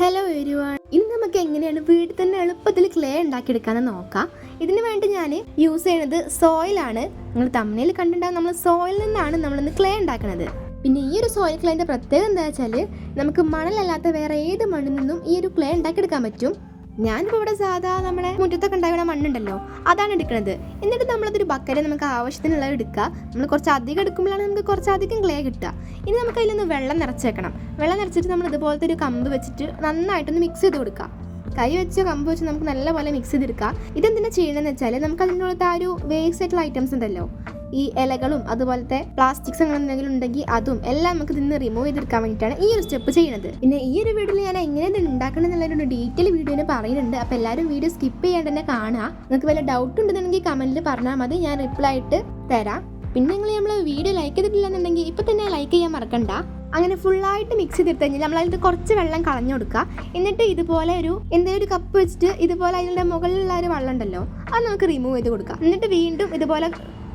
Hello everyone, ഇനി നമുക്ക് എങ്ങനെയാണ് വീട്ടിൽ തന്നെ എളുപ്പത്തിൽ ക്ലേ ഉണ്ടാക്കിയെടുക്കാമെന്ന് നോക്കാം. ഇതിന് വേണ്ടി ഞാൻ യൂസ് ചെയ്യുന്നത് സോയിലാണ്. നിങ്ങൾ തമ്മിൽ കണ്ടിട്ടുണ്ടാകും, നമ്മൾ സോയിൽ നിന്നാണ് നമ്മളിന്ന് ക്ലേ ഉണ്ടാക്കുന്നത്. പിന്നെ ഈ ഒരു സോയിൽ ക്ലേൻ്റെ പ്രത്യേകത എന്താ വെച്ചാൽ നമുക്ക് മണലല്ലാത്ത വേറെ ഏത് മണ്ണിൽ നിന്നും ഈ ഒരു ക്ലേ ഉണ്ടാക്കിയെടുക്കാൻ പറ്റും. ഞാനിപ്പോൾ ഇവിടെ സാധാ നമ്മുടെ മുറ്റത്തൊക്കെ ഉണ്ടാകുന്ന മണ്ണുണ്ടല്ലോ, അതാണ് എടുക്കുന്നത്. എന്നിട്ട് നമ്മളതൊരു ബക്കറ്റ് നമുക്ക് ആവശ്യത്തിനുള്ളത് എടുക്കുക. നമ്മൾ കുറച്ച് അധികം എടുക്കുമ്പോഴാണ് നമുക്ക് കുറച്ചധികം ക്ലേ കിട്ടുക. ഇനി നമുക്ക് അതിലൊന്ന് വെള്ളം നിറച്ച് വെക്കണം. വെള്ളം നിറച്ചിട്ട് നമ്മൾ ഇതുപോലത്തെ ഒരു കമ്പ് വെച്ചിട്ട് നന്നായിട്ടൊന്ന് മിക്സ് ചെയ്ത് കൊടുക്കുക. കൈ വെച്ച് കമ്പ് വെച്ച് നമുക്ക് നല്ലപോലെ മിക്സ് ചെയ്തെടുക്കുക. ഇതെന്തിനാ ചെയ്യണമെന്ന് വെച്ചാൽ നമുക്ക് അതിൻ്റെ ഉള്ളത്തെ ആ ഒരു വേസ്റ്റ് ആയിട്ടുള്ള ഐറ്റംസ് ഉണ്ടല്ലോ, ഈ ഇലകളും അതുപോലത്തെ പ്ലാസ്റ്റിക്സ് അങ്ങനെ എന്തെങ്കിലും ഉണ്ടെങ്കിൽ അതും എല്ലാം നമുക്ക് ഇതിൽ നിന്ന് റിമൂവ് ചെയ്തെടുക്കാൻ വേണ്ടിയിട്ടാണ് ഈ ഒരു സ്റ്റെപ്പ് ചെയ്യുന്നത്. പിന്നെ ഈ ഒരു വീഡിയോയിൽ ഞാൻ എങ്ങനെ ഇത് ഉണ്ടാക്കണം എന്നുള്ളൊരു ഡീറ്റെയിൽ വീഡിയോയിൽ പറയുന്നുണ്ട്. അപ്പോൾ എല്ലാവരും വീഡിയോ സ്കിപ്പ് ചെയ്യാണ്ട് തന്നെ കാണുക. നിങ്ങൾക്ക് വല്ല ഡൗട്ട് ഉണ്ടെന്നുണ്ടെങ്കിൽ കമൻറ്റിൽ പറഞ്ഞാൽ മതി, ഞാൻ റിപ്ലൈ ആയിട്ട് തരാം. പിന്നെ നമ്മൾ വീഡിയോ ലൈക്ക് ചെയ്തിട്ടില്ല എന്നുണ്ടെങ്കിൽ ഇപ്പോൾ തന്നെ ലൈക്ക് ചെയ്യാൻ മറക്കണ്ട. അങ്ങനെ ഫുള്ളായിട്ട് മിക്സ് ചെയ്തെടുത്ത് കഴിഞ്ഞാൽ നമ്മളതിൽ കുറച്ച് വെള്ളം കളഞ്ഞു കൊടുക്കുക. എന്നിട്ട് ഇതുപോലെ എന്തെങ്കിലും ഒരു കപ്പ് വെച്ചിട്ട് ഇതുപോലെ അതിൻ്റെ മുകളിലുള്ള ഒരു വെള്ളം ഉണ്ടല്ലോ, അത് നമുക്ക് റിമൂവ് ചെയ്ത് കൊടുക്കുക. എന്നിട്ട് വീണ്ടും ഇതുപോലെ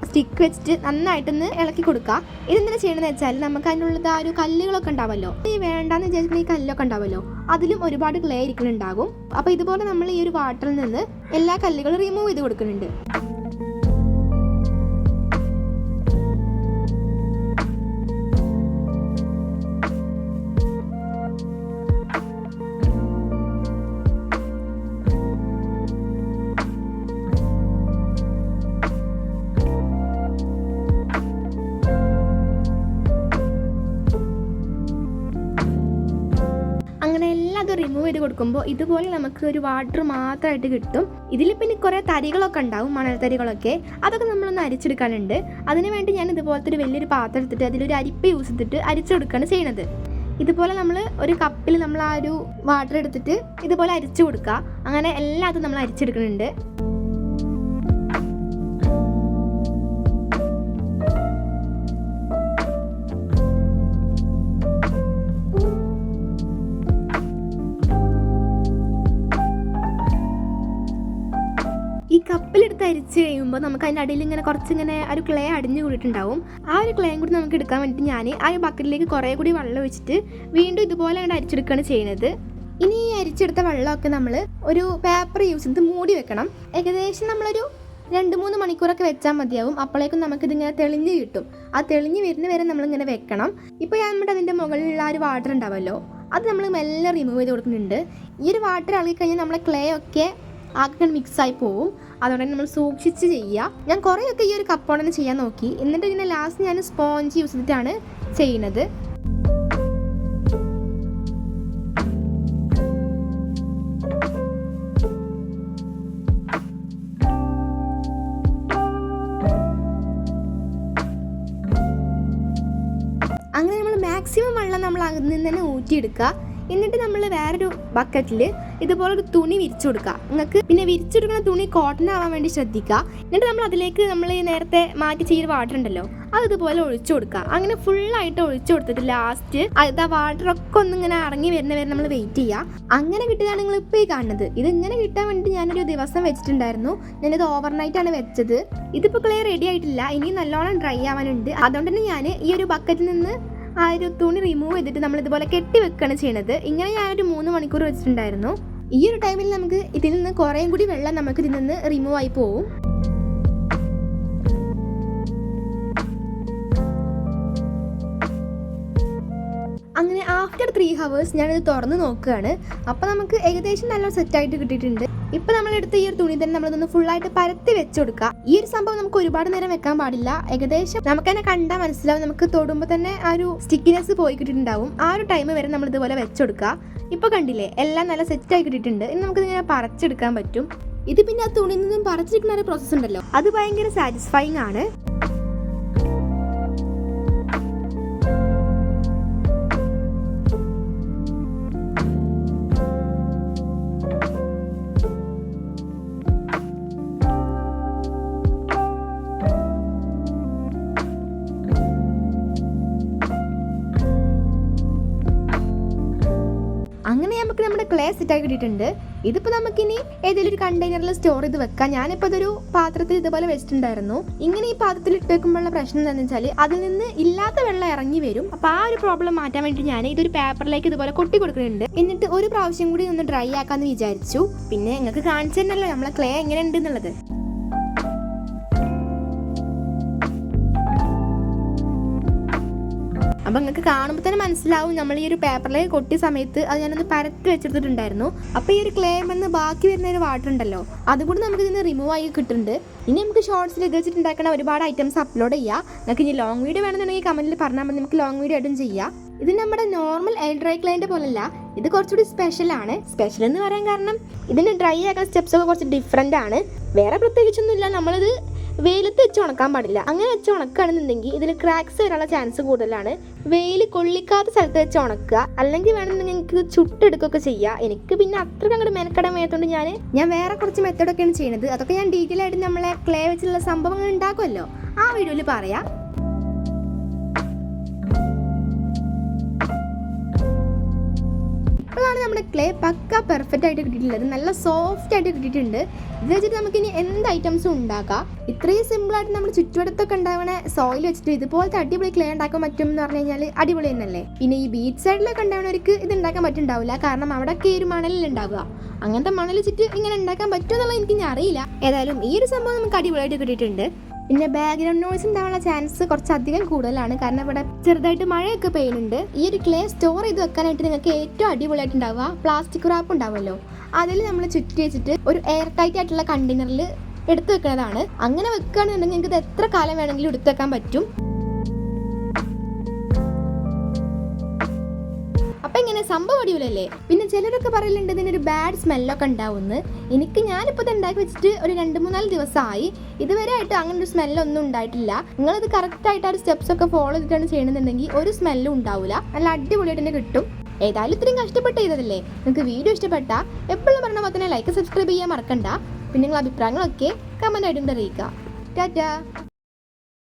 സ്റ്റിക്ക് വെച്ചിട്ട് നന്നായിട്ടൊന്ന് ഇളക്കി കൊടുക്കുക. ഇതെന്തിനാ ചെയ്യണമെന്ന് വെച്ചാൽ നമുക്ക് അതിനുള്ളത് ആ ഒരു കല്ലുകളൊക്കെ ഉണ്ടാവുമല്ലോ, ഈ വേണ്ടാന്ന് വിചാരിക്കുന്ന ഈ കല്ലൊക്കെ ഉണ്ടാവുമല്ലോ, അതിലും ഒരുപാട് ക്ലേ ഇരിക്കുന്നുണ്ടാകും. അപ്പോൾ ഇതുപോലെ നമ്മൾ ഈ ഒരു വാട്ടറിൽ നിന്ന് എല്ലാ കല്ലുകളും റിമൂവ് ചെയ്ത് കൊടുക്കുന്നുണ്ട്. അങ്ങനെ എല്ലാം അത് റിമൂവ് ചെയ്ത് കൊടുക്കുമ്പോൾ ഇതുപോലെ നമുക്ക് ഒരു വാട്ടർ മാത്രമായിട്ട് കിട്ടും. ഇതിൽ പിന്നെ കുറേ തരികളൊക്കെ ഉണ്ടാവും, മണൽ തരികളൊക്കെ, അതൊക്കെ നമ്മളൊന്ന് അരിച്ചെടുക്കാനുണ്ട്. അതിനുവേണ്ടി ഞാൻ ഇതുപോലത്തെ ഒരു വലിയൊരു പാത്രം എടുത്തിട്ട് അതിലൊരു അരിപ്പ യൂസ് ചെയ്തിട്ട് അരിച്ചെടുക്കുകയാണ് ചെയ്യുന്നത്. ഇതുപോലെ നമ്മൾ ഒരു കപ്പിൽ നമ്മൾ ആ ഒരു വാട്ടർ എടുത്തിട്ട് ഇതുപോലെ അരിച്ചു കൊടുക്കുക. അങ്ങനെ എല്ലാം അതും നമ്മൾ അരിച്ചെടുക്കുന്നുണ്ട്. ഈ കപ്പിലെടുത്ത് അരിച്ച് കഴിയുമ്പോൾ നമുക്ക് അതിൻ്റെ അടിയിൽ ഇങ്ങനെ കുറച്ചിങ്ങനെ ഒരു ക്ലേ അടിഞ്ഞു കൂടിയിട്ടുണ്ടാവും. ആ ഒരു ക്ലേയും കൂടി നമുക്ക് എടുക്കാൻ വേണ്ടിയിട്ട് ഞാൻ ആ ഒരു ബക്കറ്റിലേക്ക് കുറേ കൂടി വെള്ളം ഒഴിച്ചിട്ട് വീണ്ടും ഇതുപോലെ അങ്ങോട്ട് അരിച്ചെടുക്കുകയാണ് ചെയ്യുന്നത്. ഇനി ഈ അരിച്ചെടുത്ത വെള്ളമൊക്കെ നമ്മൾ ഒരു പേപ്പർ യൂസ് ചെയ്ത് മൂടി വെക്കണം. ഏകദേശം നമ്മളൊരു 2-3 മണിക്കൂറൊക്കെ വെച്ചാൽ മതിയാവും. അപ്പോഴേക്കും നമുക്കിതിങ്ങനെ തെളിഞ്ഞ് കിട്ടും. ആ തെളിഞ്ഞ് വരുന്ന വരെ നമ്മളിങ്ങനെ വെക്കണം. ഇപ്പോൾ നമ്മുടെ അതിൻ്റെ മുകളിലുള്ള ആ ഒരു വാട്ടർ ഉണ്ടാവുമല്ലോ, അത് നമ്മൾ മെല്ലെ റിമൂവ് ചെയ്ത് കൊടുക്കുന്നുണ്ട്. ഈ ഒരു വാട്ടർ ഇളകിക്കഴിഞ്ഞാൽ നമ്മളെ ക്ലേ ഒക്കെ ആകെ മിക്സായി പോവും. അതുകൊണ്ട് തന്നെ നമ്മൾ സൂക്ഷിച്ച് ചെയ്യുക. ഞാൻ കുറേയൊക്കെ ഈ ഒരു കപ്പോടെ തന്നെ ചെയ്യാൻ നോക്കി. എന്നിട്ട് ഇതിനെ ലാസ്റ്റ് ഞാൻ സ്പോഞ്ച് യൂസ് ചെയ്തിട്ടാണ് ചെയ്യുന്നത്. അങ്ങനെ നമ്മൾ മാക്സിമം വെള്ളം നമ്മൾ അതിൽ നിന്ന് തന്നെ ഊറ്റിയെടുക്കുക. എന്നിട്ട് നമ്മൾ വേറൊരു ബക്കറ്റിൽ ഇതുപോലൊരു തുണി വിരിച്ചു കൊടുക്കുക. നിങ്ങൾക്ക് പിന്നെ വിരിച്ചെടുക്കുന്ന തുണി കോട്ടൺ ആവാൻ വേണ്ടി ശ്രദ്ധിക്കുക. എന്നിട്ട് നമ്മൾ അതിലേക്ക് നമ്മൾ നേരത്തെ മാറ്റി ചെയ്ത വാട്ടർ ഉണ്ടല്ലോ, അത് ഇതുപോലെ ഒഴിച്ചു കൊടുക്കുക. അങ്ങനെ ഫുള്ളായിട്ട് ഒഴിച്ചു കൊടുത്തിട്ട് ലാസ്റ്റ് അത് ആ വാട്ടറൊക്കെ ഒന്നിങ്ങനെ ഇറങ്ങി വരുന്ന വരെ നമ്മൾ വെയിറ്റ് ചെയ്യുക. അങ്ങനെ കിട്ടിയതാണ് നിങ്ങൾ ഇപ്പോൾ ഈ കാണുന്നത്. ഇതിങ്ങനെ കിട്ടാൻ വേണ്ടി ഞാനൊരു ദിവസം വെച്ചിട്ടുണ്ടായിരുന്നു. ഞാനിത് ഓവർനൈറ്റാണ് വെച്ചത്. ഇതിപ്പോൾ ക്ലേ റെഡി ആയിട്ടില്ല, ഇനി നല്ലോണം ഡ്രൈ ആവാനുണ്ട്. അതുകൊണ്ട് തന്നെ ഞാൻ ഈ ഒരു ബക്കറ്റിൽ നിന്ന് ആ ഒരു തുണി റിമൂവ് ചെയ്തിട്ട് നമ്മൾ ഇതുപോലെ കെട്ടി വെക്കുകയാണ് ചെയ്യണത്. ഇങ്ങനെ ഞാനൊരു 3 മണിക്കൂർ വെച്ചിട്ടുണ്ടായിരുന്നു. ഈ ഒരു ടൈമിൽ നമുക്ക് ഇതിൽ നിന്ന് കുറേ കൂടി വെള്ളം നമുക്ക് ഇതിൽ നിന്ന് റിമൂവ് ആയി പോവും. അങ്ങനെ ആഫ്റ്റർ 3 hours ഞാനിത് തുറന്ന് നോക്കുകയാണ്. അപ്പോൾ നമുക്ക് ഏകദേശം നല്ല സെറ്റായിട്ട് കിട്ടിയിട്ടുണ്ട്. ഇപ്പോൾ നമ്മളെടുത്ത് ഈ ഒരു തുണി തന്നെ നമ്മളതൊന്ന് ഫുള്ളായിട്ട് പരത്തി വെച്ച് കൊടുക്കുക. ഈ ഒരു സംഭവം നമുക്ക് ഒരുപാട് നേരം വെക്കാൻ പാടില്ല. ഏകദേശം നമുക്ക് തന്നെ കണ്ടാൽ മനസ്സിലാവും, നമുക്ക് തൊടുമ്പോൾ തന്നെ ആ ഒരു സ്റ്റിക്കിനെസ് പോയി കിട്ടിയിട്ടുണ്ടാവും. ആ ഒരു ടൈം വരെ നമ്മൾ ഇതുപോലെ വെച്ചെടുക്കുക. ഇപ്പോൾ കണ്ടില്ലേ, എല്ലാം നല്ല സെറ്റായി കിട്ടിയിട്ടുണ്ട്. ഇനി നമുക്കിതിങ്ങനെ പറിച്ചെടുക്കാൻ പറ്റും. ഇത് പിന്നെ ആ തുണിയിൽ നിന്നും പറിച്ചെടുക്കുന്ന ഒരു പ്രോസസ്സ് ഉണ്ടല്ലോ, അത് ഭയങ്കര സാറ്റിസ്ഫൈങ് ആണ്. അങ്ങനെ നമുക്ക് നമ്മുടെ ക്ലേ സെറ്റായി കിട്ടിയിട്ടുണ്ട്. ഇതിപ്പോൾ നമുക്കിനി ഏതെങ്കിലും ഒരു കണ്ടെയ്നറിൽ സ്റ്റോർ ചെയ്ത് വെക്കാം. ഞാനിപ്പോൾ അതൊരു പാത്രത്തിൽ ഇതുപോലെ വെച്ചിട്ടുണ്ടായിരുന്നു. ഇങ്ങനെ ഈ പാത്രത്തിൽ ഇട്ട് വെക്കുമ്പോഴുള്ള പ്രശ്നം എന്താണെന്ന് വെച്ചാൽ അതിൽ നിന്ന് ഇല്ലാത്ത വെള്ളം ഇറങ്ങി വരും. അപ്പോൾ ആ ഒരു പ്രോബ്ലം മാറ്റാൻ വേണ്ടി ഞാൻ ഇതൊരു പേപ്പറിലേക്ക് ഇതുപോലെ കൊട്ടി കൊടുക്കുന്നുണ്ട്. എന്നിട്ട് ഒരു പ്രാവശ്യം കൂടി ഒന്ന് ഡ്രൈ ആക്കാമെന്ന് വിചാരിച്ചു. പിന്നെ നിങ്ങൾക്ക് കാണിച്ചു തന്നല്ലോ നമ്മളെ ക്ലേ എങ്ങനെ ഉണ്ട് എന്നുള്ളത്. അപ്പം നിങ്ങൾക്ക് കാണുമ്പോൾ തന്നെ മനസ്സിലാവും നമ്മൾ ഈ ഒരു പേപ്പറിലേക്ക് കൊട്ടിയ സമയത്ത് അത് ഞാനൊന്ന് പരത്തി വെച്ചെടുത്തിട്ടുണ്ടായിരുന്നു. അപ്പോൾ ഈ ഒരു ക്ലേമെന്ന് ബാക്കി വരുന്ന ഒരു വാട്ടർ ഉണ്ടല്ലോ അതുകൂടി നമുക്ക് ഇതിന് റിമൂവ് ആയി കിട്ടുന്നുണ്ട്. ഇനി നമുക്ക് ഷോർട്സിൽ ഇത് വെച്ചിട്ടുണ്ടാക്കുന്ന ഒരുപാട് ഐറ്റംസ് അപ്ലോഡ് ചെയ്യാം. നിങ്ങൾക്ക് ഇനി ലോങ് വീഡിയോ വേണമെന്നുണ്ടെങ്കിൽ കമൻറ്റിൽ പറഞ്ഞാൽ മതി, നമുക്ക് ലോങ് വീഡിയോ ആയിട്ടും ചെയ്യാം. ഇത് നമ്മുടെ നോർമൽ എയർ ഡ്രൈ ക്ലൈൻ്റെ പോലല്ല, ഇത് കുറച്ചുകൂടി സ്പെഷ്യലാണ്. സ്പെഷ്യൽ എന്ന് പറയാൻ കാരണം ഇതിന് ഡ്രൈ ആക്കുന്ന സ്റ്റെപ്സ് ഒക്കെ കുറച്ച് ഡിഫറെൻ്റ് ആണ്. വേറെ പ്രത്യേകിച്ചൊന്നുമില്ല, നമ്മളിത് വെയിലത്ത് വെച്ച് ഉണക്കാൻ പാടില്ല. അങ്ങനെ വെച്ച് ഉണക്കുകയാണെന്നുണ്ടെങ്കിൽ ഇതിൽ ക്രാക്സ് വരാനുള്ള ചാൻസ് കൂടുതലാണ്. വെയിൽ കൊള്ളിക്കാത്ത സ്ഥലത്ത് വെച്ച് ഉണക്കുക, അല്ലെങ്കിൽ വേണമെന്നുണ്ടെങ്കിൽ നിങ്ങൾക്ക് ചുട്ടെടുക്കുകയൊക്കെ ചെയ്യുക. എനിക്ക് പിന്നെ അത്രയ്ക്ക് അങ്ങോട്ട് മെനക്കെടാൻ വയ്യാത്തതുകൊണ്ട് ഞാൻ വേറെ കുറച്ച് മെത്തേഡൊക്കെയാണ് ചെയ്യുന്നത്. അതൊക്കെ ഞാൻ ഡീറ്റെയിൽ ആയിട്ട് നമ്മളെ ക്ലേ വെച്ചുള്ള സംഭവങ്ങൾ ഉണ്ടാക്കുമല്ലോ, ആ വീഡിയോയിൽ പറയാം. ഇപ്പോഴാണ് നമ്മുടെ ക്ലേ പക്ക പെർഫെക്റ്റ് ആയിട്ട് കിട്ടിയിട്ടുള്ളത്. നല്ല സോഫ്റ്റ് ആയിട്ട് കിട്ടിയിട്ടുണ്ട്. ഇത് വെച്ചിട്ട് നമുക്കിനി എന്ത് ഐറ്റംസും ഉണ്ടാക്കാം. ഇത്രയും സിമ്പിളായിട്ട് നമ്മുടെ ചുറ്റുവട്ടത്തൊക്കെ ഉണ്ടാവണ സോയിൽ വെച്ചിട്ട് ഇതുപോലത്തെ അടിപൊളി ക്ലേ ഉണ്ടാക്കാൻ പറ്റും എന്ന് പറഞ്ഞു കഴിഞ്ഞാൽ അടിപൊളി തന്നെയല്ലേ. പിന്നെ ഈ ബീച്ച് സൈഡിലൊക്കെ ഉണ്ടാവുന്നവർക്ക് ഇത് ഉണ്ടാക്കാൻ പറ്റുന്നുണ്ടാവില്ല, കാരണം അവിടെയൊക്കെ ഈ ഒരു മണലിൽ ഉണ്ടാവുക. അങ്ങനത്തെ മണൽ വെച്ചിട്ട് ഇങ്ങനെ ഉണ്ടാക്കാൻ പറ്റുമോ എന്നുള്ളത് എനിക്ക് ഞാൻ അറിയില്ല. ഏതായാലും ഈ ഒരു സംഭവം നമുക്ക് അടിപൊളിയായിട്ട് കിട്ടിയിട്ടുണ്ട്. പിന്നെ ബാക്ക്ഗ്രൗണ്ട് നോയ്സ് ഉണ്ടാവാനുള്ള ചാൻസ് കുറച്ചധികം കൂടുതലാണ്, കാരണം ഇവിടെ ചെറുതായിട്ട് മഴയൊക്കെ പെയ്യുന്നുണ്ട്. ഈ ഒരു ക്ലേ സ്റ്റോർ ചെയ്ത് വെക്കാനായിട്ട് നിങ്ങൾക്ക് ഏറ്റവും അടിപൊളിയായിട്ട് ഉണ്ടാവുക പ്ലാസ്റ്റിക് റാപ്പ് ഉണ്ടാവുമല്ലോ, അതിൽ നമ്മൾ ചുറ്റി വെച്ചിട്ട് ഒരു എയർ ടൈറ്റ് ആയിട്ടുള്ള കണ്ടെയ്നറിൽ എടുത്തു വെക്കുന്നതാണ്. അങ്ങനെ വെക്കുകയാണെന്നുണ്ടെങ്കിൽ നിങ്ങൾക്ക് ഇത് എത്ര കാലം വേണമെങ്കിലും എടുത്തു വെക്കാൻ പറ്റും. അപ്പം ഇങ്ങനെ സംഭവം അടിപൊളിയല്ലേ. പിന്നെ ചിലരൊക്കെ പറയലുണ്ട് ഇതിനൊരു ബാഡ് സ്മെല്ലൊക്കെ ഉണ്ടാവുമെന്ന്. ഞാനിപ്പോൾ ഇത് ഉണ്ടാക്കി വെച്ചിട്ട് ഒരു 2-3 ദിവസമായി, ഇതുവരെ ആയിട്ട് അങ്ങനെ ഒരു സ്മെല്ലൊന്നും ഉണ്ടായിട്ടില്ല. നിങ്ങളിത് കറക്റ്റായിട്ട് ആ ഒരു സ്റ്റെപ്സ് ഒക്കെ ഫോളോ ചെയ്തിട്ടാണ് ചെയ്യണമെന്നുണ്ടെങ്കിൽ ഒരു സ്മെല്ലും ഉണ്ടാവില്ല, നല്ല അടിപൊളിയായിട്ട് തന്നെ കിട്ടും. ഏതായാലും ഇത്രയും കഷ്ടപ്പെട്ട് ചെയ്തതല്ലേ. നിങ്ങൾക്ക് വീഡിയോ ഇഷ്ടപ്പെട്ടാൽ എപ്പോഴും പറഞ്ഞ പോലെ തന്നെ ലൈക്ക് സബ്സ്ക്രൈബ് ചെയ്യാൻ മറക്കണ്ട. പിന്നെ നിങ്ങളുടെ അഭിപ്രായങ്ങളൊക്കെ കമൻ്റ് ആയിട്ട് അറിയിക്കുക. ടാറ്റാ.